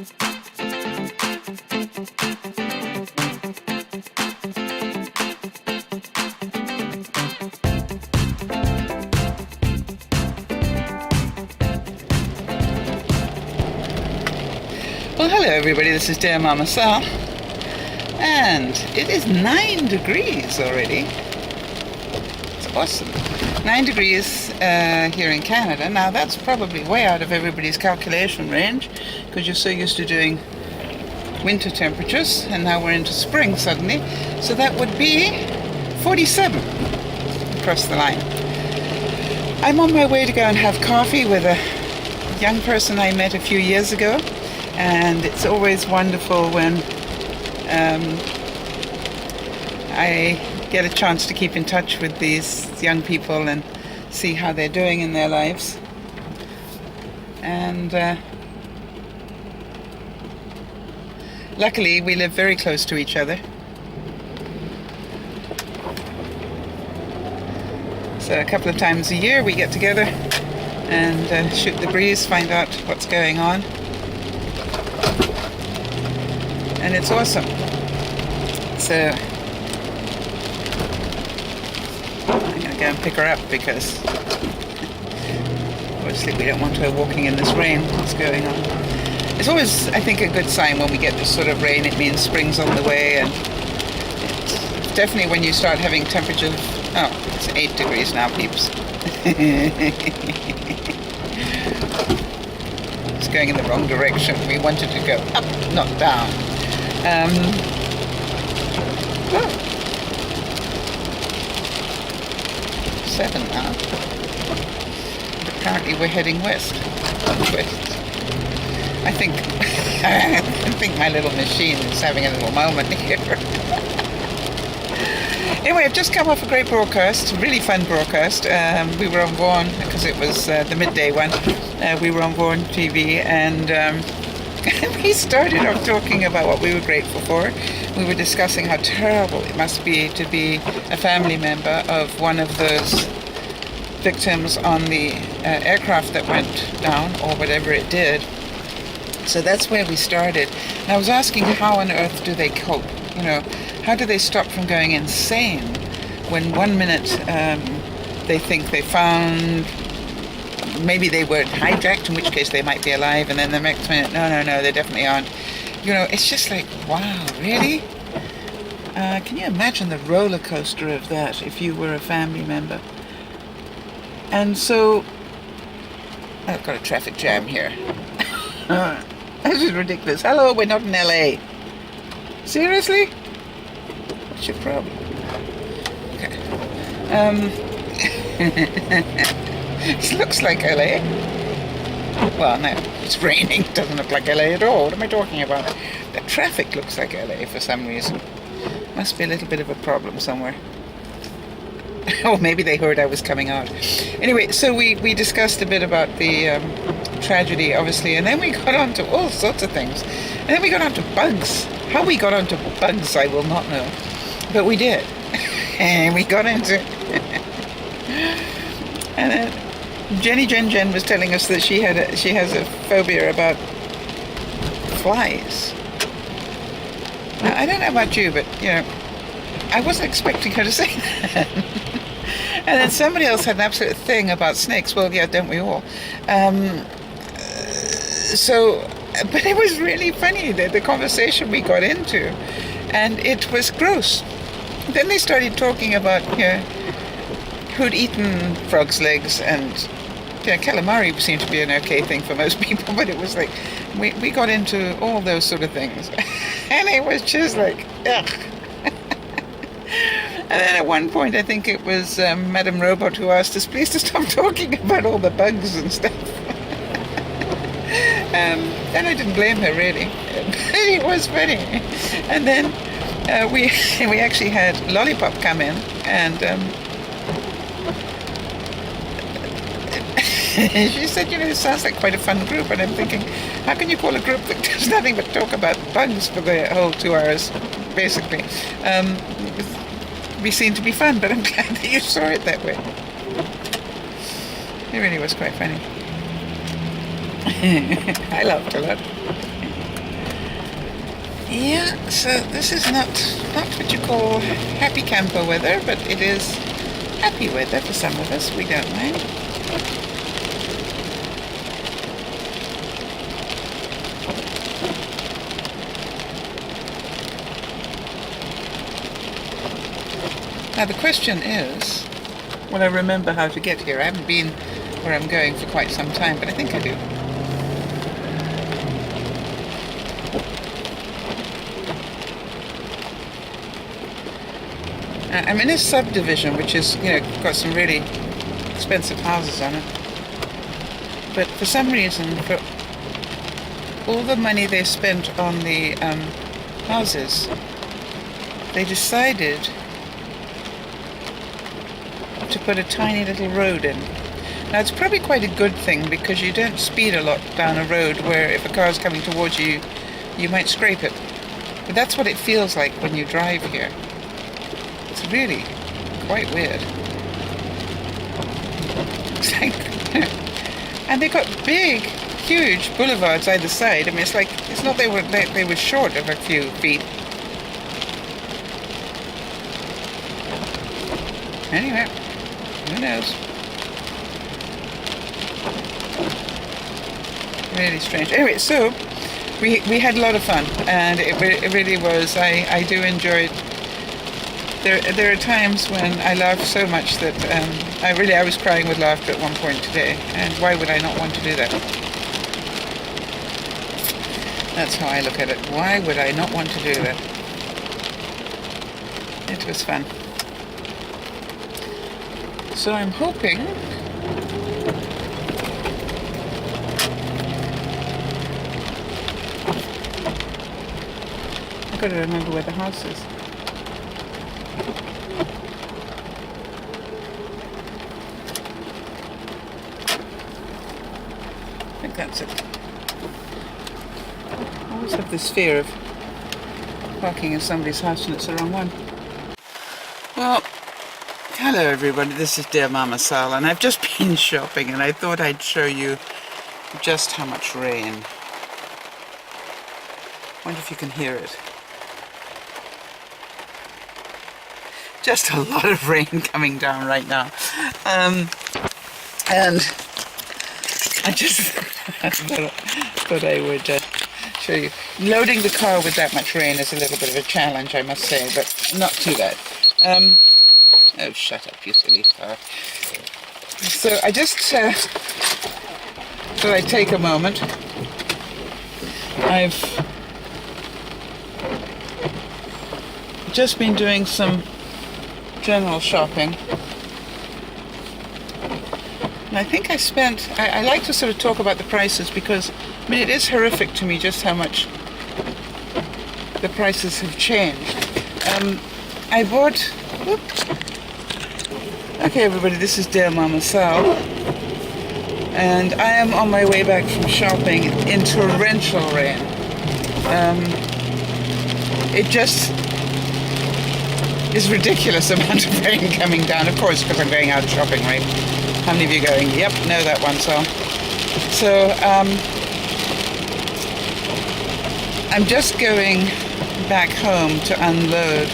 Well, hello everybody, this is DearMamaSal, and it is 9 degrees already. It's awesome. 9 degrees here in Canada. Now that's probably way out of everybody's calculation range, because you're so used to doing winter temperatures, and now we're into spring suddenly. So that would be 47 across the line. I'm on my way to go and have coffee with a young person I met a few years ago. And it's always wonderful when I get a chance to keep in touch with these young people and see how they're doing in their lives. And luckily we live very close to each other. So a couple of times a year we get together and shoot the breeze, find out what's going on. And it's awesome. So I'm going to go and pick her up, because obviously we don't want her walking in this rain. What's going on? It's always, I think, a good sign when we get this sort of rain. It means spring's on the way, and it's definitely when you start having temperatures. Oh, it's 8 degrees now, peeps. It's going in the wrong direction. We wanted to go up, not down. Oh. 7 now. But apparently we're heading west. I think I think my little machine is having a little moment here. Anyway, I've just come off a great broadcast, really fun broadcast. We were on Vaughan, because it was the midday one. We were on Vaughan TV, and we started off talking about what we were grateful for. We were discussing how terrible it must be to be a family member of one of those victims on the aircraft that went down, or whatever it did. So that's where we started. And I was asking, how on earth do they cope? You know, how do they stop from going insane when one minute they think they found, maybe they were hijacked, in which case they might be alive, and then the next minute, no, they definitely aren't. You know, it's just like, wow, really? Can you imagine the roller coaster of that if you were a family member? And so, I've got a traffic jam here. This is ridiculous. Hello, we're not in LA. Seriously? What's your problem? Okay. It looks like LA. Well, no, it's raining. It doesn't look like LA at all. What am I talking about? The traffic looks like LA for some reason. Must be a little bit of a problem somewhere. Or maybe they heard I was coming out. Anyway, so we discussed a bit about the tragedy, obviously, and then we got on to all sorts of things. And then we got on to bugs. How we got on to bugs, I will not know. But we did. And we got into and then Jen was telling us that she has a phobia about flies. Now, I don't know about you, but you know, I wasn't expecting her to say that. And then somebody else had an absolute thing about snakes. Well, yeah, don't we all? But it was really funny, the conversation we got into, and it was gross. Then they started talking about, you know, who'd eaten frog's legs, and you know, calamari seemed to be an okay thing for most people, but it was like, we got into all those sort of things. And it was just like, ugh. And then at one point, I think it was Madame Robot who asked us please to stop talking about all the bugs and stuff. And I didn't blame her, really. It was funny. And then we actually had Lollipop come in, and she said, you know, it sounds like quite a fun group. And I'm thinking, how can you call a group that does nothing but talk about bugs for the whole 2 hours, basically? We seemed to be fun, but I'm glad that you saw it that way. It really was quite funny. I laughed a lot. Yeah, so this is not what you call happy camper weather, but it is happy weather for some of us. We don't mind. Now the question is, will I remember how to get here? I haven't been where I'm going for quite some time, but I think I do. I'm in a subdivision which is, got some really expensive houses on it. But for some reason, for all the money they spent on the houses, they decided to put a tiny little road in. Now it's probably quite a good thing because you don't speed a lot down a road where if a car's coming towards you, you might scrape it. But that's what it feels like when you drive here. It's really quite weird. It's like, and they've got big, huge boulevards either side. I mean, it's not they were short of a few feet. Anyway, who knows? Really strange. Anyway, so we had a lot of fun, and it really was. I do enjoy it. There are times when I laugh so much that I was crying with laughter at one point today, and why would I not want to do that? That's how I look at it. Why would I not want to do that? It was fun. So I'm hoping I've got to remember where the house is. I think that's it. I always have this fear of parking in somebody's house and it's the wrong one. Well, hello everybody, this is DearMamaSal, and I've just been shopping and I thought I'd show you just how much rain. Wonder if you can hear it. Just a lot of rain coming down right now. And I just thought I would show you. Loading the car with that much rain is a little bit of a challenge, I must say, but not too bad. Oh, shut up, you silly car. So I just thought I'd take a moment. I've just been doing some general shopping. And I think I like to sort of talk about the prices because, I mean, it is horrific to me just how much the prices have changed. I bought... Whoops. Okay, everybody, this is DearMamaSal, and I am on my way back from shopping in torrential rain. It just is ridiculous amount of rain coming down, of course, because I'm going out shopping, right? How many of you are going? Yep, know that one, so I'm just going back home to unload.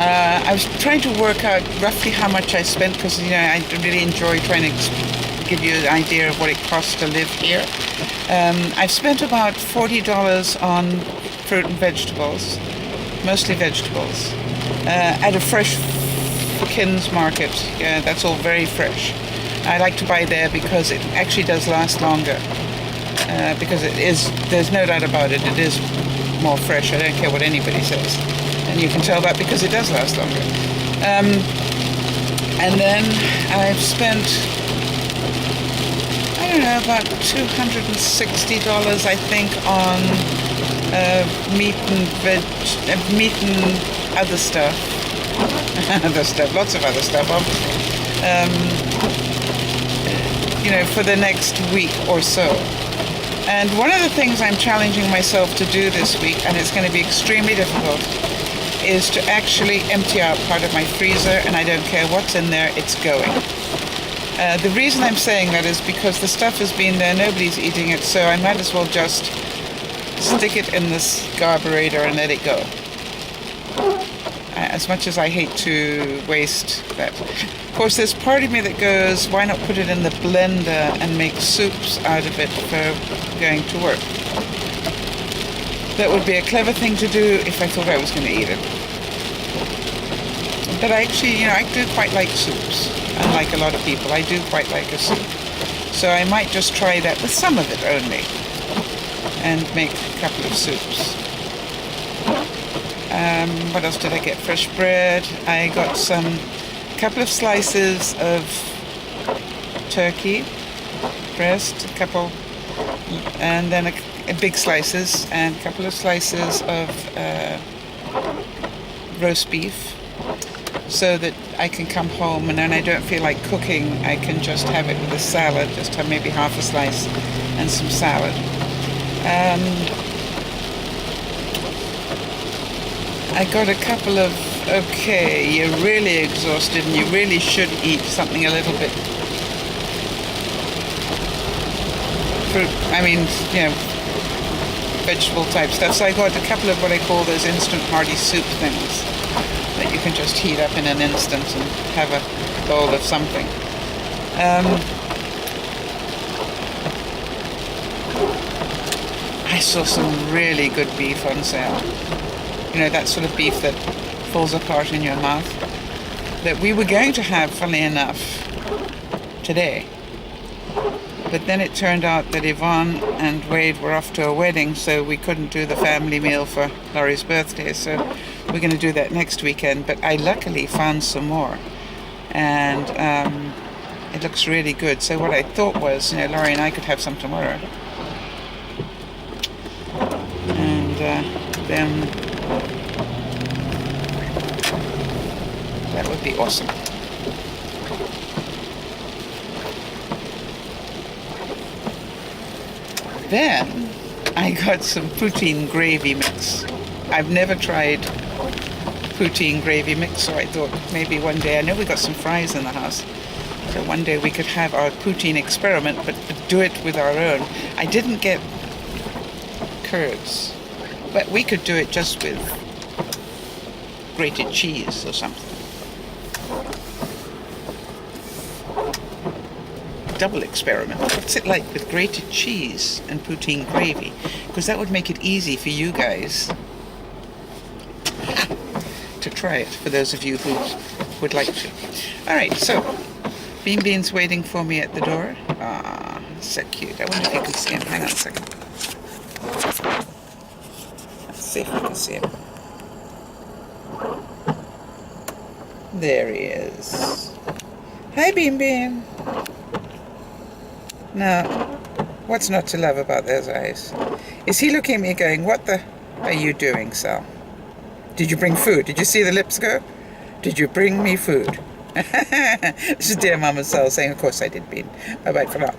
I was trying to work out roughly how much I spent because, I really enjoy trying to give you an idea of what it costs to live here. I've spent about $40 on fruit and vegetables, mostly vegetables, at a fresh Kins market. Yeah, that's all very fresh. I like to buy there because it actually does last longer. Because there's no doubt about it, it is more fresh. I don't care what anybody says. And you can tell that because it does last longer. And then I've spent, I don't know, about $260, I think, on meat and other stuff. Lots of other stuff, obviously. For the next week or so. And one of the things I'm challenging myself to do this week, and it's going to be extremely difficult, is to actually empty out part of my freezer, and I don't care what's in there, it's going. The reason I'm saying that is because the stuff has been there, nobody's eating it, so I might as well just stick it in this carburetor and let it go. As much as I hate to waste that. Of course, there's part of me that goes, why not put it in the blender and make soups out of it for going to work? That would be a clever thing to do if I thought I was going to eat it. But actually, I do quite like soups. Unlike a lot of people, I do quite like a soup. So I might just try that with some of it only. And make a couple of soups. What else did I get? Fresh bread. I got couple of slices of turkey breast, a couple, and then a big slices, and a couple of slices of roast beef, so that I can come home and then I don't feel like cooking. I can just have it with a salad, just have maybe half a slice and some salad. I got a couple of, okay, you're really exhausted and you really should eat something a little bit fruit, vegetable type stuff. So I got a couple of what I call those instant hearty soup things that you can just heat up in an instant and have a bowl of something. I saw some really good beef on sale. That sort of beef that falls apart in your mouth, that we were going to have, funnily enough, today. But then it turned out that Yvonne and Wade were off to a wedding, so we couldn't do the family meal for Laurie's birthday, so we're going to do that next weekend. But I luckily found some more, and it looks really good. So what I thought was, Laurie and I could have some tomorrow. And then that would be awesome. Then I got some poutine gravy mix. I've never tried poutine gravy mix, so I thought maybe one day, I know we got some fries in the house, so one day we could have our poutine experiment, but do it with our own. I didn't get curds, but we could do it just with grated cheese or something. Double experiment. What's it like with grated cheese and poutine gravy? Because that would make it easy for you guys to try it, for those of you who would like to. Alright, so Bean Bean's waiting for me at the door. Ah, so cute. I wonder if you can see him. Hang on a second. Let's see if we can see him. There he is. Hi, Bean Bean. Now, what's not to love about those eyes? Is he looking at me going, what the are you doing, Sal? Did you bring food? Did you see the lips go? Did you bring me food? This is Dear Mama Sal saying, of course I did, Bean. Bye-bye for now.